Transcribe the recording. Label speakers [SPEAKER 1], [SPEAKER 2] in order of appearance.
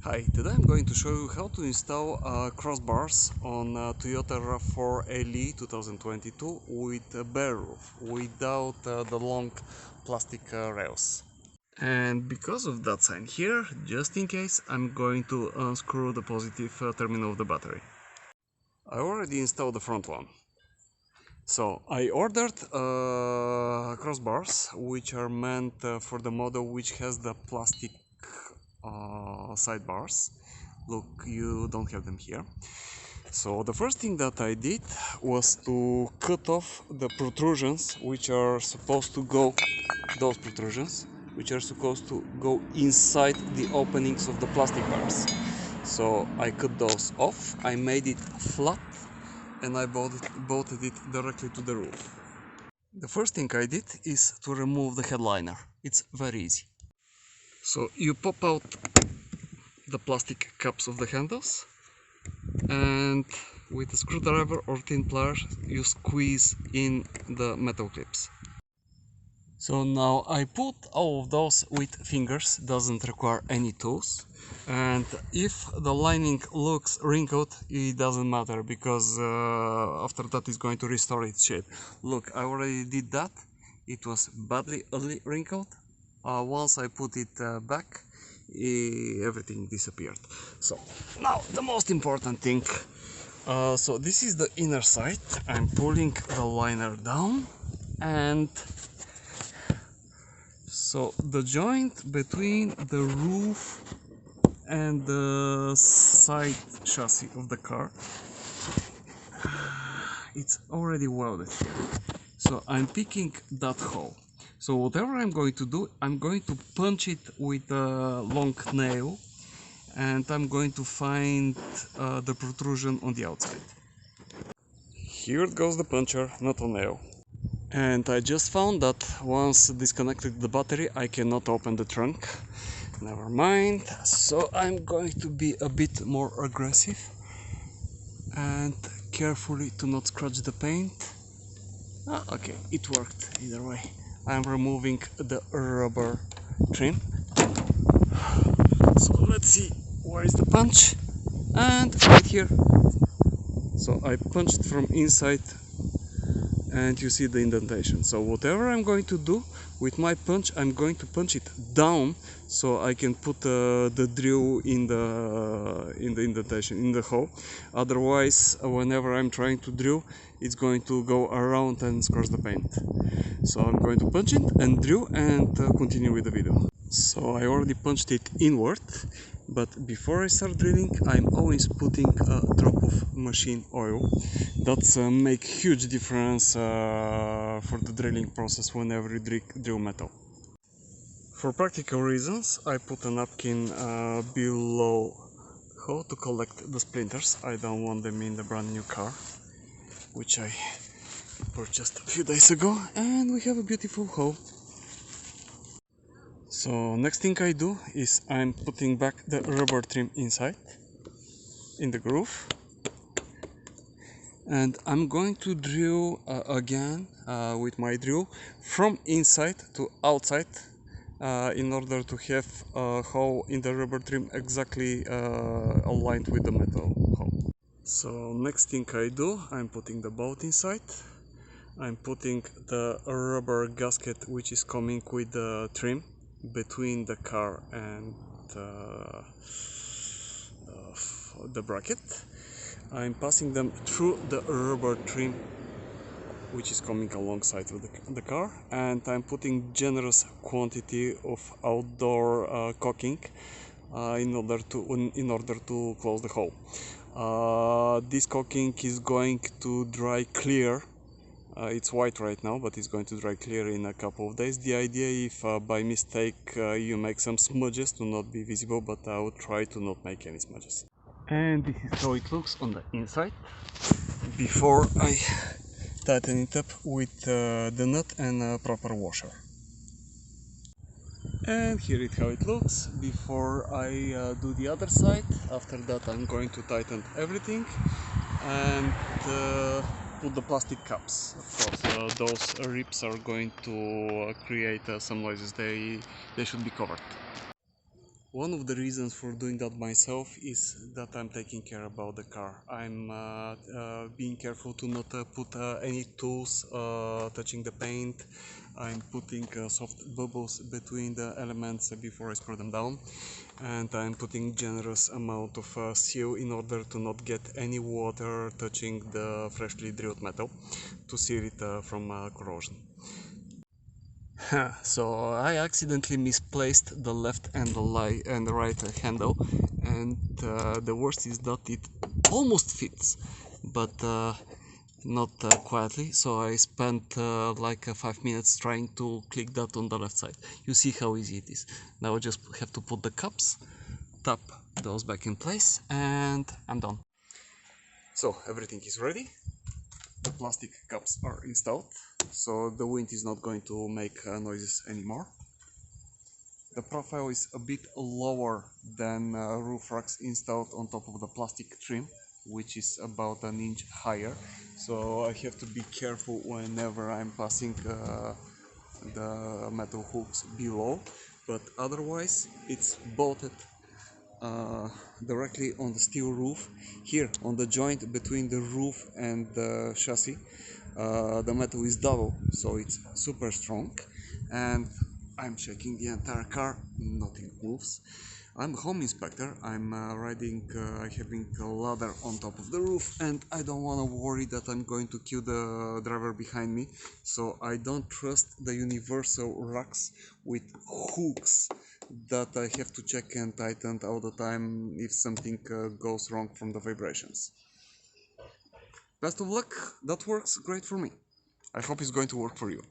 [SPEAKER 1] Hi, today I'm going to show you how to install crossbars on Toyota RAV4.5 2022 with a bare roof, without the long plastic rails. And because of that sign here, just in case, I'm going to unscrew the positive terminal of the battery. I already installed the front one. So I ordered crossbars which are meant for the model which has the plastic sidebars. Look, you don't have them here. So the first thing that I did was to cut off the protrusions which are supposed to go, those protrusions which are supposed to go inside the openings of the plastic bars. So I cut those off, I made it flat, and I bolted it directly to the roof. The first thing I did is to remove the headliner. It's very easy. So you pop out the plastic caps of the handles, and with a screwdriver or thin pliers you squeeze in the metal clips. So now I put all of those with fingers, doesn't require any tools, and if the lining looks wrinkled, it doesn't matter, because after that it's going to restore its shape. Look, I already did that. It was badly wrinkled. Once I put it back, everything disappeared. So now the most important thing, so this is the inner side. I'm pulling the liner down, and so the joint between the roof and the side chassis of the car, it's already welded here. So I'm picking that hole. So whatever I'm going to do, I'm going to punch it with a long nail, and I'm going to find the protrusion on the outside. Here goes the puncher, not a nail. And I just found that once disconnected the battery, I cannot open the trunk. Never mind. So I'm going to be a bit more aggressive and carefully to not scratch the paint. Okay, it worked either way. I'm removing the rubber trim. So let's see, where is the punch? And right here. So I punched from inside, and you see the indentation. So whatever I'm going to do with my punch, I'm going to punch it down so I can put the drill in the indentation, in the hole. Otherwise, whenever I'm trying to drill, it's going to go around and scratch the paint. So I'm going to punch it and drill and continue with the video. So I already punched it inward, but before I start drilling, I'm always putting a drop of machine oil. That's make huge difference for the drilling process whenever you drill metal. For practical reasons, I put a napkin below the hole to collect the splinters. I don't want them in the brand new car, which I purchased a few days ago, and we have a beautiful hole. So next thing I do is I'm putting back the rubber trim inside, in the groove, and I'm going to drill again with my drill from inside to outside in order to have a hole in the rubber trim exactly aligned with the metal hole. So next thing I do, I'm putting the bolt inside. I'm putting the rubber gasket which is coming with the trim between the car and the bracket. I'm passing them through the rubber trim which is coming alongside of the car, and I'm putting generous quantity of outdoor caulking in order to close the hole. This caulking is going to dry clear. It's white right now, but it's going to dry clear in a couple of days. The idea, if by mistake you make some smudges, to not be visible, but I will try to not make any smudges. And this is how it looks on the inside before I tighten it up with the nut and a proper washer. And here is how it looks before I do the other side. After that, I'm going to tighten everything and put the plastic caps. Of course, those rips are going to create some noises. They should be covered. One of the reasons for doing that myself is that I'm taking care about the car. I'm being careful to not put any tools touching the paint. I'm putting soft bubbles between the elements before I screw them down, and I'm putting generous amount of seal in order to not get any water touching the freshly drilled metal to seal it from corrosion. So I accidentally misplaced the left and the right handle, and the worst is that it almost fits, but not quietly. So I spent like 5 minutes trying to click that on the left side. You see how easy it is. Now I just have to put the cups, tap those back in place, and I'm done. So everything is ready. The plastic cups are installed, so the wind is not going to make noises anymore. The profile is a bit lower than roof racks installed on top of the plastic trim, which is about an inch higher, so I have to be careful whenever I'm passing the metal hooks below, but otherwise it's bolted directly on the steel roof. Here on the joint between the roof and the chassis, the metal is double, so it's super strong, and I'm checking the entire car, nothing moves. I'm a home inspector, I'm having a ladder on top of the roof, and I don't want to worry that I'm going to kill the driver behind me, so I don't trust the universal racks with hooks that I have to check and tighten all the time if something goes wrong from the vibrations. Best of luck, that works great for me. I hope it's going to work for you.